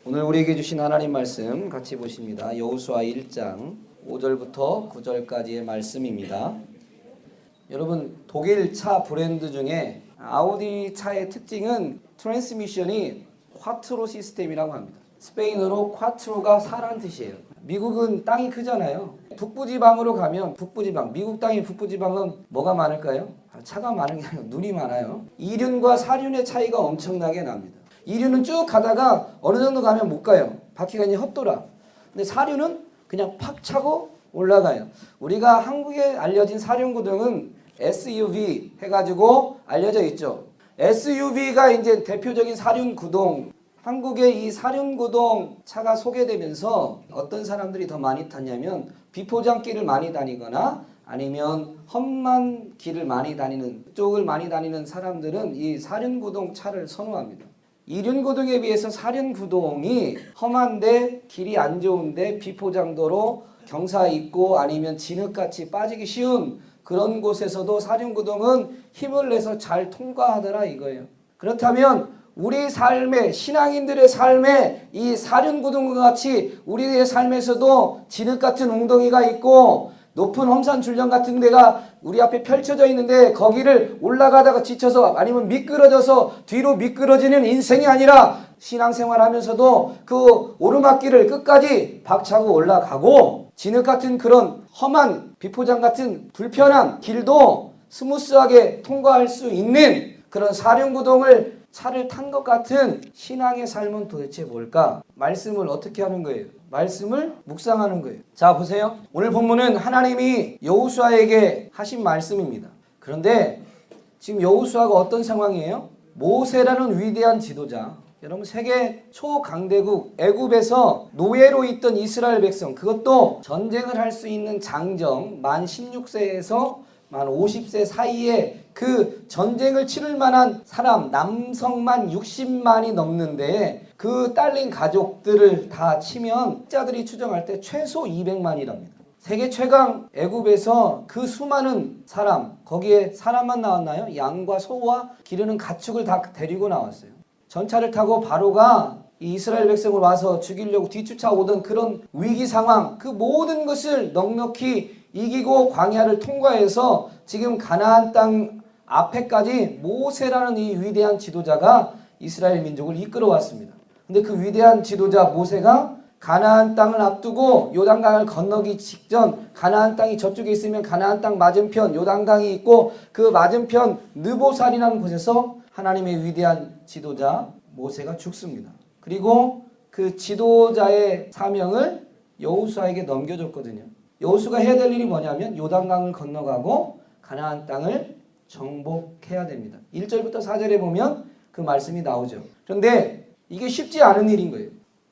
오늘 우리에게 주신 하나님 말씀 같이 보십니다. 여호수아 1장 5절부터 9절까지의 말씀입니다. 여러분, 독일 차 브랜드 중에 아우디 차의 특징은 트랜스미션이 콰트로 시스템이라고 합니다. 스페인어로 콰트로가 4라는 뜻이에요. 미국은 땅이 크잖아요. 북부지방으로 가면 북부지방, 미국 땅의 북부지방은 뭐가 많을까요? 차가 많은 게 아니고 눈이 많아요. 이륜과 사륜의 차이가 엄청나게 납니다. 이륜은 쭉 가다가 어느 정도 가면 못 가요. 바퀴가 이제 헛돌아. 근데 사륜은 그냥 팍 차고 올라가요. 우리가 한국에 알려진 사륜구동은 SUV 해가지고 알려져 있죠. SUV가 이제 대표적인 사륜구동. 한국의 이 사륜구동 차가 소개되면서 어떤 사람들이 더 많이 탔냐면 비포장길을 많이 다니거나 아니면 험한 길을 많이 다니는 쪽을 많이 다니는 사람들은 이 사륜구동 차를 선호합니다. 이륜구동에 비해서 사륜구동이 험한데 길이 안 좋은데 비포장도로 경사 있고 아니면 진흙같이 빠지기 쉬운 그런 곳에서도 사륜구동은 힘을 내서 잘 통과하더라 이거예요. 그렇다면 우리 삶의 신앙인들의 삶에 이 사륜구동과 같이 우리의 삶에서도 진흙 같은 웅덩이가 있고 높은 험산 줄령 같은 데가 우리 앞에 펼쳐져 있는데 거기를 올라가다가 지쳐서 아니면 미끄러져서 뒤로 미끄러지는 인생이 아니라 신앙생활 하면서도 그 오르막길을 끝까지 박차고 올라가고 진흙 같은 그런 험한 비포장 같은 불편한 길도 스무스하게 통과할 수 있는 그런 사륜구동을 차를 탄 것 같은 신앙의 삶은 도대체 뭘까? 말씀을 어떻게 하는 거예요? 말씀을 묵상하는 거예요. 자, 보세요. 오늘 본문은 하나님이 여호수아에게 하신 말씀입니다. 그런데 지금 여호수아가 어떤 상황이에요? 모세라는 위대한 지도자, 여러분 세계 초강대국 애굽에서 노예로 있던 이스라엘 백성, 그것도 전쟁을 할 수 있는 장정 만 16세에서 만 50세 사이에 그 전쟁을 치를 만한 사람 남성만 60만이 넘는데 그 딸린 가족들을 다 치면 숫자들이 추정할 때 최소 200만이랍니다. 세계 최강 애굽에서 그 수많은 사람, 거기에 사람만 나왔나요? 양과 소와 기르는 가축을 다 데리고 나왔어요. 전차를 타고 바로가 이 이스라엘 백성을 와서 죽이려고 뒤쫓아오던 그런 위기 상황, 그 모든 것을 넉넉히 이기고 광야를 통과해서 지금 가나안 땅 앞에까지 모세라는 이 위대한 지도자가 이스라엘 민족을 이끌어왔습니다. 근데 그 위대한 지도자 모세가 가나안 땅을 앞두고 요단강을 건너기 직전, 가나안 땅이 저쪽에 있으면 가나안 땅 맞은편 요단강이 있고 그 맞은편 느보산이라는 곳에서 하나님의 위대한 지도자 모세가 죽습니다. 그리고 그 지도자의 사명을 여호수아에게 넘겨줬거든요. 여호수아가 해야 될 일이 뭐냐면 요단강을 건너가고 가나안 땅을 정복해야 됩니다. 1절부터 4절에 보면 그 말씀이 나오죠. 그런데 이게 쉽지 않은 일인 거예요.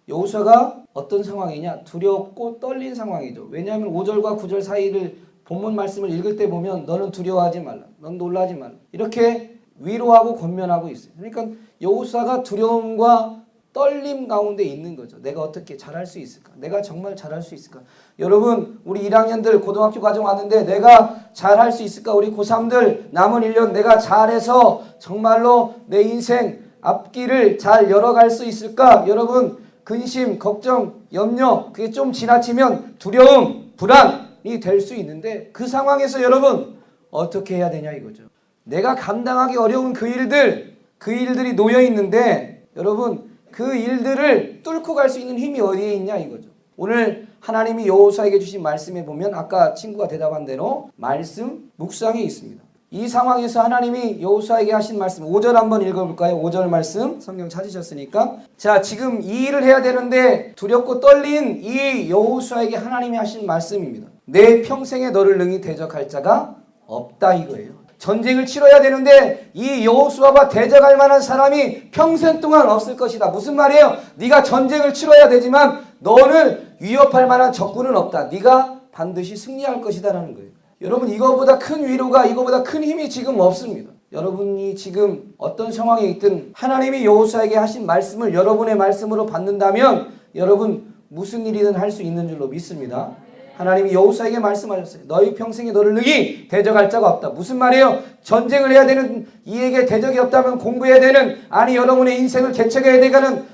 여호수아가 어떤 상황이냐? 두렵고 떨린 상황이죠. 왜냐하면 5절과 9절 사이를 본문 말씀을 읽을 때 보면 너는 두려워하지 말라, 넌 놀라지 말라 이렇게 위로하고 권면하고 있어요. 그러니까 여호수아가 두려움과 떨림 가운데 있는 거죠. 내가 어떻게 잘할 수 있을까? 내가 정말 잘할 수 있을까? 여러분, 우리 1학년들 고등학교 과정 왔는데 내가 잘할 수 있을까? 우리 고3들 남은 1년 내가 잘해서 정말로 내 인생 앞길을 잘 열어갈 수 있을까? 여러분, 근심, 걱정, 염려 그게 좀 지나치면 두려움, 불안이 될 수 있는데 그 상황에서 여러분 어떻게 해야 되냐 이거죠. 내가 감당하기 어려운 그 일들이 놓여 있는데 여러분 그 일들을 뚫고 갈 수 있는 힘이 어디에 있냐 이거죠. 오늘 하나님이 여호수아에게 주신 말씀에 보면 아까 친구가 대답한 대로 말씀 묵상에 있습니다. 이 상황에서 하나님이 여호수아에게 하신 말씀 5절 한번 읽어볼까요? 5절 말씀 성경 찾으셨으니까 자, 지금 이 일을 해야 되는데 두렵고 떨린 이 여호수아에게 하나님이 하신 말씀입니다. 내 평생에 너를 능히 대적할 자가 없다 이거예요. 전쟁을 치러야 되는데 이 여호수아와 대적할 만한 사람이 평생 동안 없을 것이다. 무슨 말이에요? 네가 전쟁을 치러야 되지만 너를 위협할 만한 적군은 없다. 네가 반드시 승리할 것이다라는 거예요. 여러분, 이거보다 큰 위로가, 이거보다 큰 힘이 지금 없습니다. 여러분이 지금 어떤 상황에 있든 하나님이 여호수아에게 하신 말씀을 여러분의 말씀으로 받는다면 여러분 무슨 일이든 할 수 있는 줄로 믿습니다. 하나님이 여호수아에게 말씀하셨어요. 너희 평생에 너를 능히 대적할 자가 없다. 무슨 말이에요? 전쟁을 해야 되는 이에게 대적이 없다면 공부해야 되는, 아니 여러분의 인생을 개척해야 되는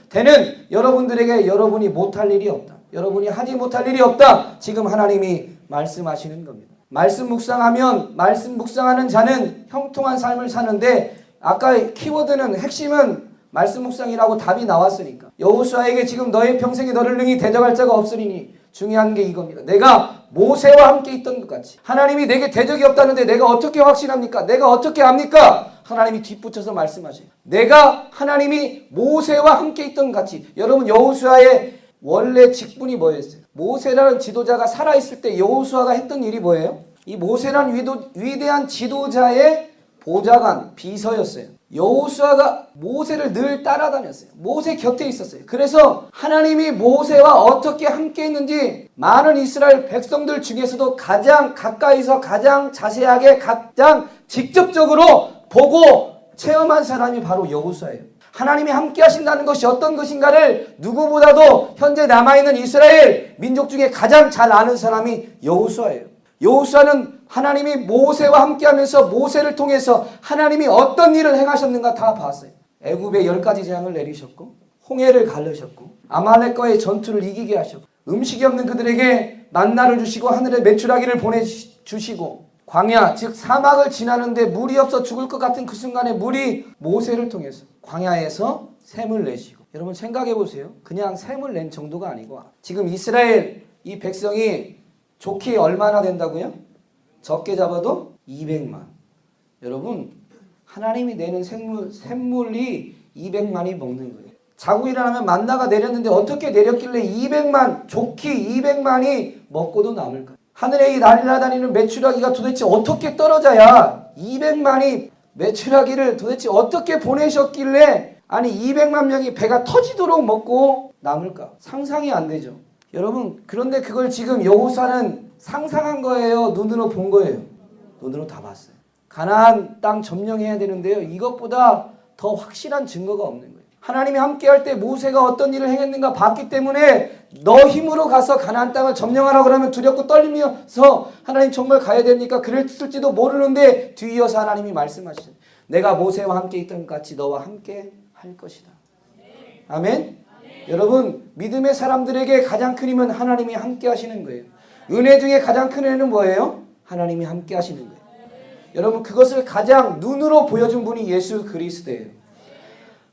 여러분들에게 여러분이 못할 일이 없다. 여러분이 하지 못할 일이 없다. 지금 하나님이 말씀하시는 겁니다. 말씀 묵상하는 자는 형통한 삶을 사는데, 아까 키워드는 핵심은 말씀 묵상이라고 답이 나왔으니까. 여호수아에게 지금 너의 평생에 너를 능히 대적할 자가 없으리니, 중요한 게 이겁니다. 내가 모세와 함께 있던 것 같이 하나님이 내게 대적이 없다는데 내가 어떻게 확신합니까? 내가 어떻게 압니까? 하나님이 뒷붙여서 말씀하세요. 내가 하나님이 모세와 함께 있던 것 같이. 여러분, 여호수아의 원래 직분이 뭐였어요? 모세라는 지도자가 살아있을 때 여호수아가 했던 일이 뭐예요? 이 모세라는 위대한 지도자의 보좌관, 비서였어요. 여호수아가 모세를 늘 따라다녔어요. 모세 곁에 있었어요. 그래서 하나님이 모세와 어떻게 함께 했는지 많은 이스라엘 백성들 중에서도 가장 가까이서 가장 자세하게 가장 직접적으로 보고 체험한 사람이 바로 여호수아예요. 하나님이 함께 하신다는 것이 어떤 것인가를 누구보다도 현재 남아있는 이스라엘 민족 중에 가장 잘 아는 사람이 여호수아예요. 여호수아는 하나님이 모세와 함께하면서 모세를 통해서 하나님이 어떤 일을 행하셨는가 다 봤어요. 애굽에 10가지 재앙을 내리셨고, 홍해를 가르셨고, 아말렉과의 전투를 이기게 하셨고, 음식이 없는 그들에게 만나를 주시고 하늘에 메추라기를 보내주시고, 광야 즉 사막을 지나는데 물이 없어 죽을 것 같은 그 순간에 물이 모세를 통해서 광야에서 샘을 내시고. 여러분 생각해 보세요. 그냥 샘을 낸 정도가 아니고, 지금 이스라엘 이 백성이 좋게 얼마나 된다고요? 적게 잡아도 200만. 여러분, 하나님이 내는 샘물이 200만이 먹는 거예요. 자고 일어나면 만나가 내렸는데 어떻게 내렸길래 200만, 좋게 200만이 먹고도 남을까? 하늘에 날아다니는 메추라기가 도대체 어떻게 떨어져야 200만이 메추라기를 도대체 어떻게 보내셨길래, 아니 200만 명이 배가 터지도록 먹고 남을까? 상상이 안 되죠. 여러분, 그런데 그걸 지금 여호수아는 상상한 거예요? 눈으로 본 거예요? 눈으로 다 봤어요. 가나안 땅 점령해야 되는데요, 이것보다 더 확실한 증거가 없는 거예요. 하나님이 함께할 때 모세가 어떤 일을 행했는가 봤기 때문에 너 힘으로 가서 가나안 땅을 점령하라 그러면 두렵고 떨리면서 하나님 정말 가야 됩니까? 그랬을지도 모르는데 뒤이어서 하나님이 말씀하시죠. 내가 모세와 함께 있던 것 같이 너와 함께 할 것이다. 아멘? 여러분, 믿음의 사람들에게 가장 큰 힘은 하나님이 함께 하시는 거예요. 은혜 중에 가장 큰 은혜는 뭐예요? 하나님이 함께 하시는 거예요. 여러분, 그것을 가장 눈으로 보여준 분이 예수 그리스도예요.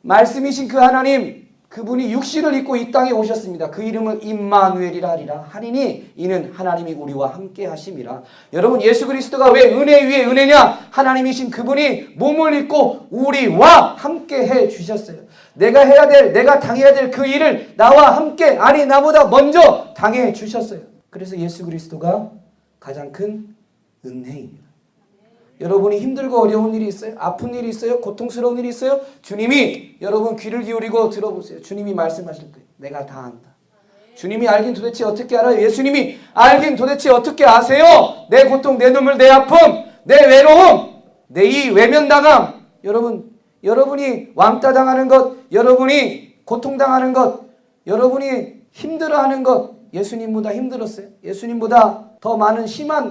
말씀이신 그 하나님, 그분이 육신을 입고 이 땅에 오셨습니다. 그 이름을 임마누엘이라 하리라 하리니 이는 하나님이 우리와 함께 하심이라. 여러분, 예수 그리스도가 왜 은혜 위에 은혜냐? 하나님이신 그분이 몸을 입고 우리와 함께 해 주셨어요. 내가 당해야 될 그 일을 나와 함께, 아니 나보다 먼저 당해 주셨어요. 그래서 예수 그리스도가 가장 큰 은혜입니다. 여러분이 힘들고 어려운 일이 있어요? 아픈 일이 있어요? 고통스러운 일이 있어요? 주님이, 여러분 귀를 기울이고 들어보세요. 주님이 말씀하실 거예요. 내가 다 안다. 주님이 알긴 도대체 어떻게 알아요? 예수님이 알긴 도대체 어떻게 아세요? 내 고통, 내 눈물, 내 아픔, 내 외로움, 내 이 외면당함. 여러분이 왕따 당하는 것, 여러분이 고통당하는 것, 여러분이 힘들어하는 것, 예수님보다 힘들었어요? 예수님보다 더 많은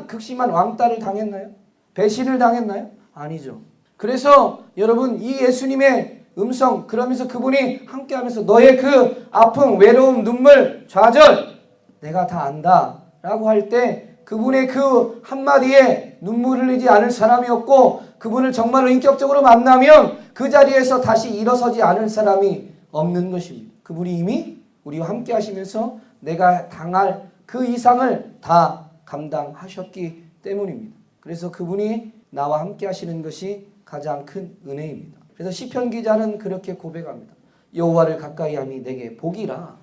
극심한 왕따를 당했나요? 배신을 당했나요? 아니죠. 그래서 여러분, 이 예수님의 음성, 그러면서 그분이 함께하면서 너의 그 아픔, 외로움, 눈물, 좌절 내가 다 안다 라고 할 때 그분의 그 한마디에 눈물 흘리지 않을 사람이 없고, 그분을 정말로 인격적으로 만나면 그 자리에서 다시 일어서지 않을 사람이 없는 것입니다. 그분이 이미 우리와 함께 하시면서 내가 당할 그 이상을 다 감당하셨기 때문입니다. 그래서 그분이 나와 함께 하시는 것이 가장 큰 은혜입니다. 그래서 시편 기자는 그렇게 고백합니다. 여호와를 가까이 함이 내게 복이라.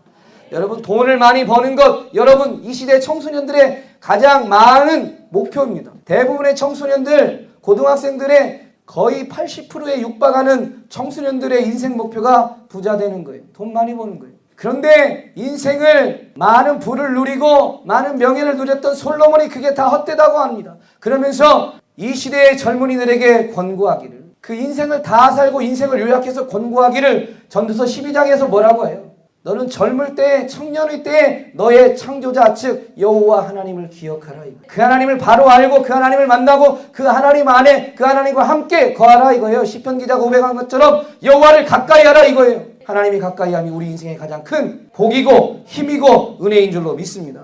여러분, 돈을 많이 버는 것, 여러분 이 시대 청소년들의 가장 많은 목표입니다. 대부분의 청소년들, 고등학생들의 거의 80%에 육박하는 청소년들의 인생 목표가 부자 되는 거예요. 돈 많이 버는 거예요. 그런데 인생을 많은 부를 누리고 많은 명예를 누렸던 솔로몬이 그게 다 헛되다고 합니다. 그러면서 이 시대의 젊은이들에게 권고하기를, 그 인생을 다 살고 인생을 요약해서 권고하기를 전도서 12장에서 뭐라고 해요? 너는 젊을 때 청년의 때에 너의 창조자 즉 여호와 하나님을 기억하라. 그 하나님을 바로 알고 그 하나님을 만나고 그 하나님 안에 그 하나님과 함께 거하라 이거예요. 시편 기자가 고백한 것처럼 여호와를 가까이 하라 이거예요. 하나님이 가까이 함이 우리 인생의 가장 큰 복이고 힘이고 은혜인 줄로 믿습니다.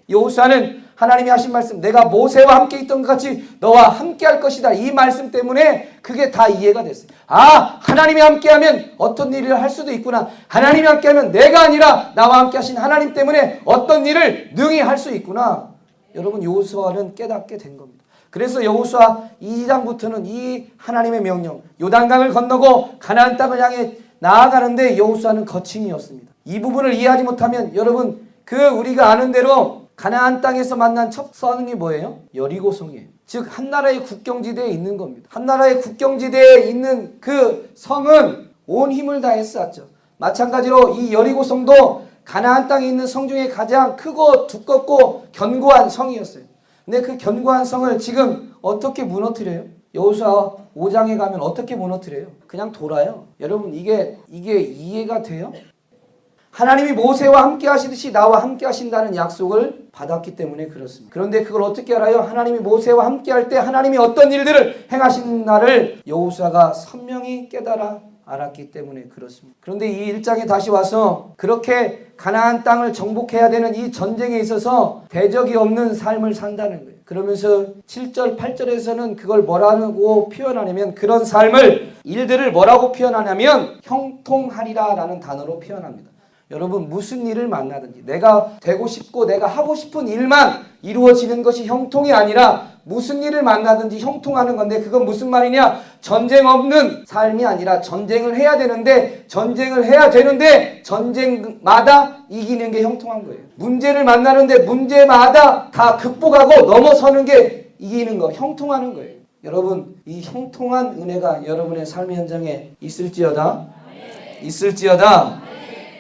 여호수아는 하나님이 하신 말씀, 내가 모세와 함께 있던 것 같이 너와 함께 할 것이다. 이 말씀 때문에 그게 다 이해가 됐어요. 아, 하나님이 함께하면 어떤 일을 할 수도 있구나. 하나님이 함께하면 내가 아니라 나와 함께 하신 하나님 때문에 어떤 일을 능히 할 수 있구나. 여러분, 여호수아는 깨닫게 된 겁니다. 그래서 여호수아 2장부터는 이 하나님의 명령, 요단강을 건너고 가나안 땅을 향해 나아가는데 여호수아는 거침이었습니다. 이 부분을 이해하지 못하면 여러분, 우리가 아는 대로 가나안 땅에서 만난 첫 성이 뭐예요? 여리고성이에요. 즉 한 나라의 국경지대에 있는 겁니다. 한 나라의 국경지대에 있는 그 성은 온 힘을 다해 쌓았죠. 마찬가지로 이 여리고성도 가나안 땅에 있는 성 중에 가장 크고 두껍고 견고한 성이었어요. 근데 그 견고한 성을 지금 어떻게 무너뜨려요? 여호수아 5장에 가면 어떻게 무너뜨려요? 그냥 돌아요. 여러분, 이게 이해가 돼요? 하나님이 모세와 함께 하시듯이 나와 함께 하신다는 약속을 받았기 때문에 그렇습니다. 그런데 그걸 어떻게 알아요? 하나님이 모세와 함께 할 때 하나님이 어떤 일들을 행하신다를 여호수아가 선명히 깨달아 알았기 때문에 그렇습니다. 그런데 이 1장에 다시 와서 그렇게 가나안 땅을 정복해야 되는 이 전쟁에 있어서 대적이 없는 삶을 산다는 거예요. 그러면서 7절, 8절에서는 그걸 뭐라고 표현하냐면 그런 삶을, 일들을 뭐라고 표현하냐면 형통하리라 라는 단어로 표현합니다. 여러분, 무슨 일을 만나든지 내가 되고 싶고 내가 하고 싶은 일만 이루어지는 것이 형통이 아니라 무슨 일을 만나든지 형통하는 건데 그건 무슨 말이냐? 전쟁 없는 삶이 아니라 전쟁을 해야 되는데 전쟁마다 이기는 게 형통한 거예요. 문제를 만나는데 문제마다 다 극복하고 넘어서는 게 이기는 거, 형통하는 거예요. 여러분, 이 형통한 은혜가 여러분의 삶의 현장에 있을지어다.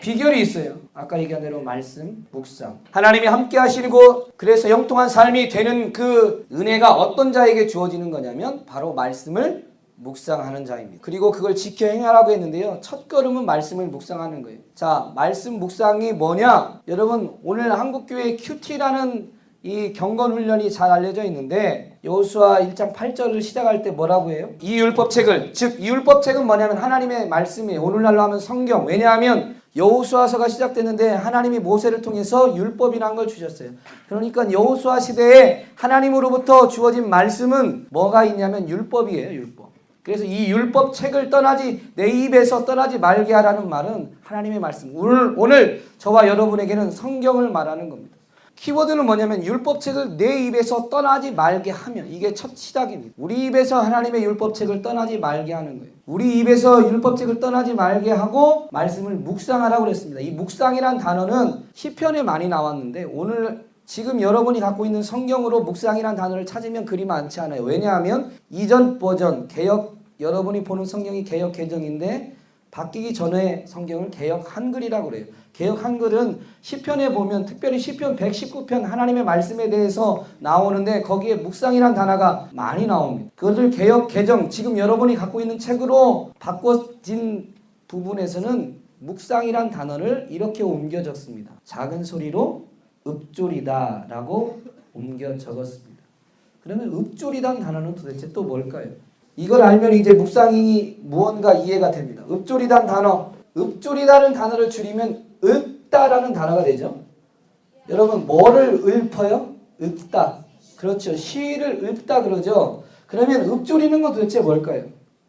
비결이 있어요. 아까 얘기한 대로 말씀, 묵상. 하나님이 함께 하시고 그래서 형통한 삶이 되는 그 은혜가 어떤 자에게 주어지는 거냐면 바로 말씀을 묵상하는 자입니다. 그리고 그걸 지켜 행하라고 했는데요. 첫 걸음은 말씀을 묵상하는 거예요. 자, 말씀 묵상이 뭐냐? 여러분, 오늘 한국교회 큐티라는 이 경건훈련이 잘 알려져 있는데 여호수아 1장 8절을 시작할 때 뭐라고 해요? 이 율법책을, 즉 이 율법책은 뭐냐면 하나님의 말씀이에요. 오늘날로 하면 성경. 왜냐하면 여호수아서가 시작됐는데 하나님이 모세를 통해서 율법이라는 걸 주셨어요. 그러니까 여호수아 시대에 하나님으로부터 주어진 말씀은 뭐가 있냐면 율법이에요. 율법. 그래서 이 율법책을 내 입에서 떠나지 말게 하라는 말은 하나님의 말씀. 오늘 저와 여러분에게는 성경을 말하는 겁니다. 키워드는 뭐냐면 율법책을 내 입에서 떠나지 말게 하면, 이게 첫 시작입니다. 우리 입에서 하나님의 율법책을 떠나지 말게 하는 거예요. 우리 입에서 율법책을 떠나지 말게 하고 말씀을 묵상하라고 그랬습니다. 이 묵상이란 단어는 시편에 많이 나왔는데 오늘 지금 여러분이 갖고 있는 성경으로 묵상이란 단어를 찾으면 그리 많지 않아요. 왜냐하면 이전 버전 여러분이 보는 성경이 개역 개정인데 바뀌기 전에 성경을 개역 한글이라고 그래요. 개역 한글은 시편에 보면 특별히 시편 119편 하나님의 말씀에 대해서 나오는데 거기에 묵상이란 단어가 많이 나옵니다. 그것을 개역 개정, 지금 여러분이 갖고 있는 책으로 바꿔진 부분에서는 묵상이란 단어를 이렇게 옮겨 적습니다. 작은 소리로 읊조리다 라고 옮겨 적었습니다. 그러면 읊조리다는 단어는 도대체 또 뭘까요? 이걸 알면 이제 묵상이 무언가 이해가 됩니다. 읊조리다는 단어, 읊조리다는 단어를 줄이면 읊다라는 단어가 되죠. 여러분, 뭐를 읊어요? 읊다. 그렇죠. 시를 읊다 그러죠. 그러면 읊조리는 건 도대체 뭘까요?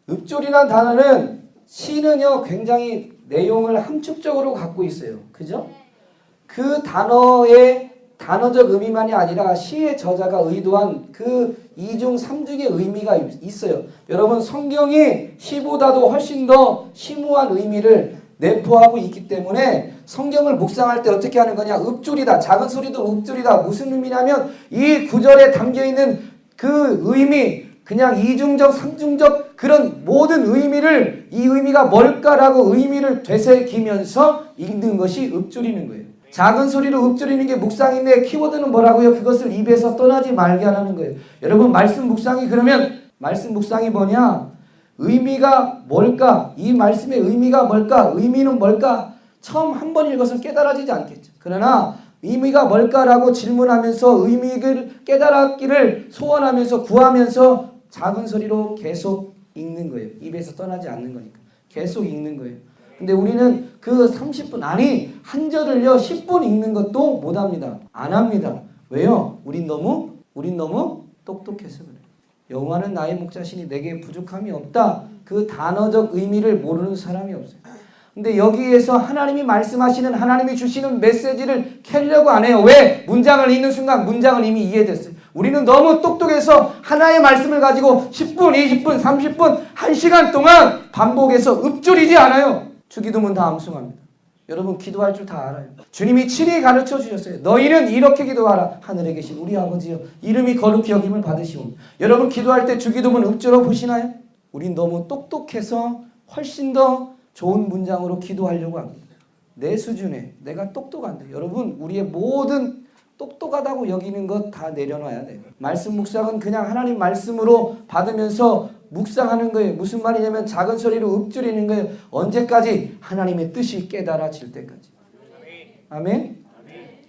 읊조리라는 단어는 시는요 굉장히 내용을 함축적으로 갖고 있어요. 그죠? 그 단어의 단어적 의미만이 아니라 시의 저자가 의도한 그 이중 삼중의 의미가 있어요. 여러분, 성경이 시보다도 훨씬 더 심오한 의미를 내포하고 있기 때문에 성경을 묵상할 때 어떻게 하는 거냐? 읊조리다. 작은 소리도 읊조리다. 무슨 의미냐면 이 구절에 담겨있는 그 의미, 그냥 이중적, 삼중적 그런 모든 의미를 이 의미가 뭘까라고 의미를 되새기면서 읽는 것이 읊조리는 거예요. 작은 소리로 읊조리는 게 묵상인데 키워드는 뭐라고요? 그것을 입에서 떠나지 말게 하라는 거예요. 여러분, 말씀 묵상이 그러면 말씀 묵상이 뭐냐? 의미가 뭘까? 이 말씀의 의미가 뭘까? 의미는 뭘까? 처음 한 번 읽어서 깨달아지지 않겠죠. 그러나 의미가 뭘까라고 질문하면서 의미를 깨달았기를 소원하면서 구하면서 작은 소리로 계속 읽는 거예요. 입에서 떠나지 않는 거니까. 계속 읽는 거예요. 근데 우리는 그 30분, 아니 한 절을요 10분 읽는 것도 못합니다. 안 합니다. 왜요? 우린 너무 똑똑해서 그래요. 여호와는 나의 목자시니 내게 부족함이 없다. 그 단어적 의미를 모르는 사람이 없어요. 근데 여기에서 하나님이 말씀하시는, 하나님이 주시는 메시지를 캐려고 안 해요. 왜? 문장을 읽는 순간 문장은 이미 이해됐어요. 우리는 너무 똑똑해서 하나의 말씀을 가지고 10분, 20분, 30분, 1시간 동안 반복해서 읊조리지 않아요. 주기도문 다 암송합니다. 여러분 기도할 줄 다 알아요. 주님이 친히 가르쳐 주셨어요. 너희는 이렇게 기도하라. 하늘에 계신 우리 아버지여 이름이 거룩히 여김을 받으시오. 여러분 기도할 때 주기도문 읊조려 보시나요? 우린 너무 똑똑해서 훨씬 더 좋은 문장으로 기도하려고 합니다. 내 수준에 내가 똑똑한데 여러분 우리의 모든 똑똑하다고 여기는 것 다 내려놔야 돼요. 말씀 묵상은 그냥 하나님 말씀으로 받으면서 묵상하는 거예요. 무슨 말이냐면 작은 소리로 읊조리는 거예요. 언제까지? 하나님의 뜻이 깨달아질 때까지. 아멘?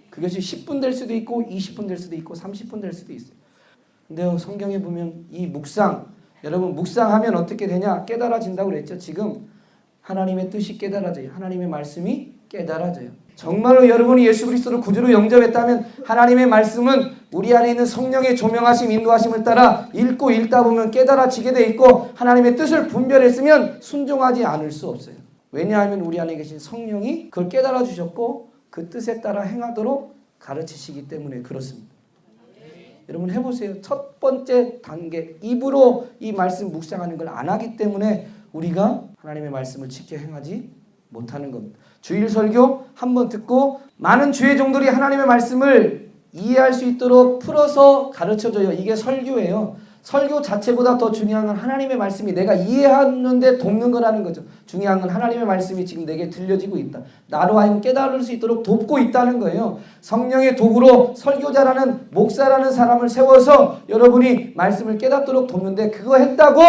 그것이 10분 될 수도 있고 20분 될 수도 있고 30분 될 수도 있어요. 근데 성경에 보면 이 묵상, 여러분 묵상하면 어떻게 되냐? 깨달아진다고 그랬죠. 지금 하나님의 뜻이 깨달아져요. 하나님의 말씀이 깨달아져요. 정말로 여러분이 예수 그리스도를 구주로 영접했다면 하나님의 말씀은 우리 안에 있는 성령의 조명하심, 인도하심을 따라 읽고 읽다 보면 깨달아지게 돼 있고 하나님의 뜻을 분별했으면 순종하지 않을 수 없어요. 왜냐하면 우리 안에 계신 성령이 그걸 깨달아 주셨고 그 뜻에 따라 행하도록 가르치시기 때문에 그렇습니다. 여러분 해보세요. 첫 번째 단계, 입으로 이 말씀 묵상하는 걸 안 하기 때문에 우리가 하나님의 말씀을 지켜 행하지 못하는 겁니다. 주일 설교 한번 듣고 많은 주의 종들이 하나님의 말씀을 이해할 수 있도록 풀어서 가르쳐줘요. 이게 설교예요. 설교 자체보다 더 중요한 건 하나님의 말씀이 내가 이해하는데 돕는 거라는 거죠. 중요한 건 하나님의 말씀이 지금 내게 들려지고 있다. 나로 하여금 깨달을 수 있도록 돕고 있다는 거예요. 성령의 도구로 설교자라는 목사라는 사람을 세워서 여러분이 말씀을 깨닫도록 돕는데 그거 했다고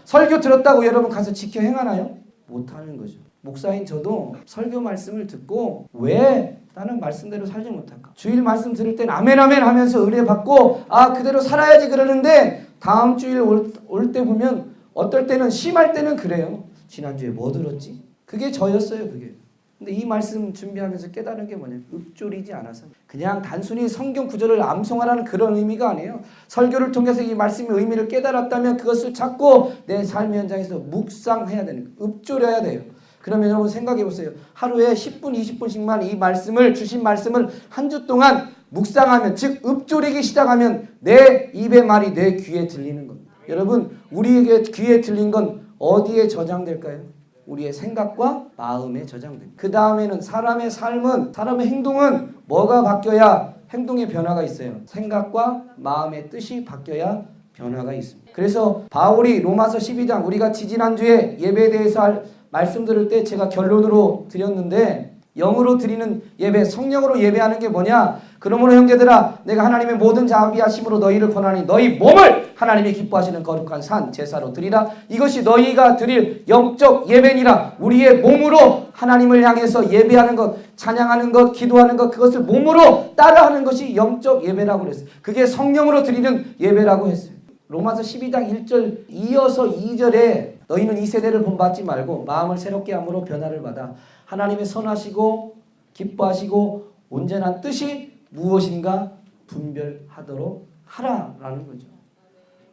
설교 들었다고 여러분 가서 지켜 행하나요? 못하는 거죠. 목사인 저도 설교 말씀을 듣고 왜 나는 말씀대로 살지 못할까? 주일 말씀 들을 땐 아멘 아멘 하면서 은혜 받고 그대로 살아야지 그러는데 다음 주일 올 때 보면 어떨 때는 심할 때는 그래요. 지난주에 뭐 들었지? 그게 저였어요. 그게. 근데 이 말씀 준비하면서 깨달은 게 뭐냐면 읊조리지 않아서 그냥 단순히 성경 구절을 암송하라는 그런 의미가 아니에요. 설교를 통해서 이 말씀의 의미를 깨달았다면 그것을 찾고 내 삶의 현장에서 묵상해야 되는 거예요. 읊조려야 돼요. 그러면 여러분 생각해 보세요. 하루에 10분, 20분씩만 이 말씀을 주신 말씀을 한 주 동안 묵상하면 즉 읊조리기 시작하면 내 입의 말이 내 귀에 들리는 겁니다. 여러분 우리에게 귀에 들린 건 어디에 저장될까요? 우리의 생각과 마음에 저장됩니다. 그 다음에는 사람의 삶은 사람의 행동은 뭐가 바뀌어야 행동의 변화가 있어요. 생각과 마음의 뜻이 바뀌어야 변화가 있습니다. 그래서 바울이 로마서 12장 우리가 지지난주에 예배에 대해서 말씀 들을 때 제가 결론으로 드렸는데 영으로 드리는 예배, 성령으로 예배하는 게 뭐냐? 그러므로 형제들아 내가 하나님의 모든 자비하심으로 너희를 권하니 너희 몸을 하나님이 기뻐하시는 거룩한 산 제사로 드리라. 이것이 너희가 드릴 영적 예배니라. 우리의 몸으로 하나님을 향해서 예배하는 것, 찬양하는 것, 기도하는 것 그것을 몸으로 따라하는 것이 영적 예배라고 그랬어요. 그게 성령으로 드리는 예배라고 했어요. 로마서 12장 1절 이어서 2절에 너희는 이 세대를 본받지 말고 마음을 새롭게 함으로 변화를 받아 하나님의 선하시고 기뻐하시고 온전한 뜻이 무엇인가 분별하도록 하라라는 거죠.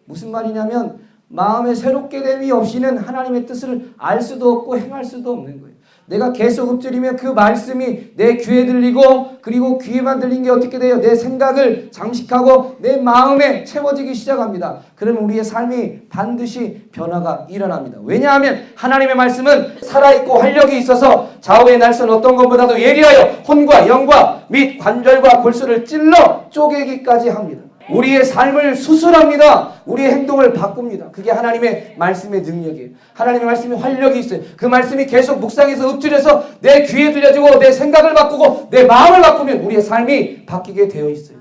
무슨 말이냐면 마음에 새롭게 됨이 없이는 하나님의 뜻을 알 수도 없고 행할 수도 없는 거예요. 내가 계속 읊조리면 그 말씀이 내 귀에 들리고 그리고 귀에만 들린 게 어떻게 돼요? 내 생각을 장식하고 내 마음에 채워지기 시작합니다. 그러면 우리의 삶이 반드시 변화가 일어납니다. 왜냐하면 하나님의 말씀은 살아있고 활력이 있어서 좌우의 날선 어떤 것보다도 예리하여 혼과 영과 및 관절과 골수를 찔러 쪼개기까지 합니다. 우리의 삶을 수술합니다. 우리의 행동을 바꿉니다. 그게 하나님의 말씀의 능력이에요. 하나님의 말씀이 활력이 있어요. 그 말씀이 계속 묵상해서 읊조려서 내 귀에 들려주고 내 생각을 바꾸고 내 마음을 바꾸면 우리의 삶이 바뀌게 되어 있어요.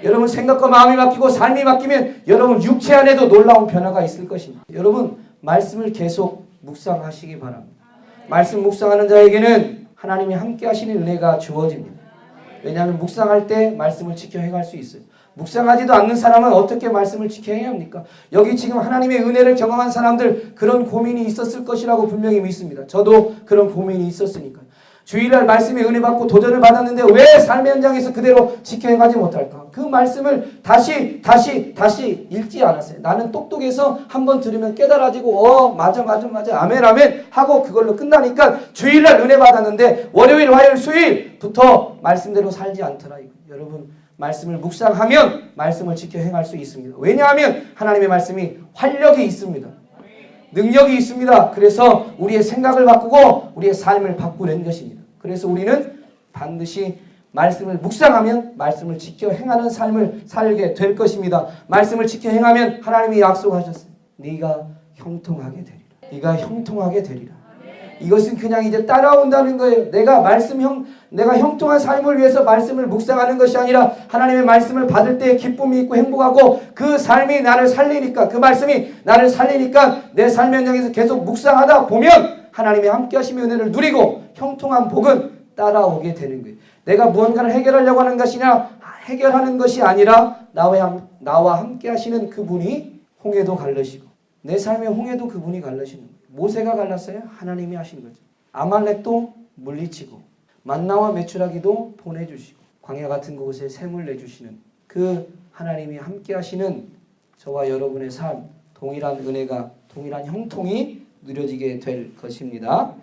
여러분 생각과 마음이 바뀌고 삶이 바뀌면 여러분 육체 안에도 놀라운 변화가 있을 것입니다. 여러분 말씀을 계속 묵상하시기 바랍니다. 말씀 묵상하는 자에게는 하나님이 함께 하시는 은혜가 주어집니다. 왜냐하면 묵상할 때 말씀을 지켜 행할 수 있어요. 묵상하지도 않는 사람은 어떻게 말씀을 지켜 행해야 합니까? 여기 지금 하나님의 은혜를 경험한 사람들 그런 고민이 있었을 것이라고 분명히 믿습니다. 저도 그런 고민이 있었으니까. 주일날 말씀에 은혜 받고 도전을 받았는데 왜 삶의 현장에서 그대로 지켜 행하지 못할까? 그 말씀을 다시 읽지 않았어요. 나는 똑똑해서 한번 들으면 깨달아지고 맞아 아멘 하고 그걸로 끝나니까 주일날 은혜 받았는데 월요일 화요일 수요일부터 말씀대로 살지 않더라. 여러분 말씀을 묵상하면 말씀을 지켜 행할 수 있습니다. 왜냐하면 하나님의 말씀이 활력이 있습니다. 능력이 있습니다. 그래서 우리의 생각을 바꾸고 우리의 삶을 바꾸는 것입니다. 그래서 우리는 반드시 말씀을 묵상하면 말씀을 지켜 행하는 삶을 살게 될 것입니다. 말씀을 지켜 행하면 하나님이 약속하셨어요. 네가 형통하게 되리라. 네가 형통하게 되리라. 이것은 그냥 이제 따라온다는 거예요. 내가 형통한 삶을 위해서 말씀을 묵상하는 것이 아니라 하나님의 말씀을 받을 때 기쁨이 있고 행복하고 그 삶이 나를 살리니까 그 말씀이 나를 살리니까 내 삶 현장에서 계속 묵상하다 보면 하나님의 함께 하심의 은혜를 누리고 형통한 복은 따라오게 되는 거예요. 내가 무언가를 해결하려고 하는 것이냐 해결하는 것이 아니라 나와 함께 하시는 그분이 홍해도 갈르시고 내 삶의 홍해도 그분이 갈르시는 거예요. 모세가 갈랐어요? 하나님이 하신 거죠. 아말렉도 물리치고 만나와 메추라기도 보내주시고 광야 같은 곳에 샘을 내주시는 그 하나님이 함께 하시는 저와 여러분의 삶 동일한 은혜가 동일한 형통이 누려지게 될 것입니다.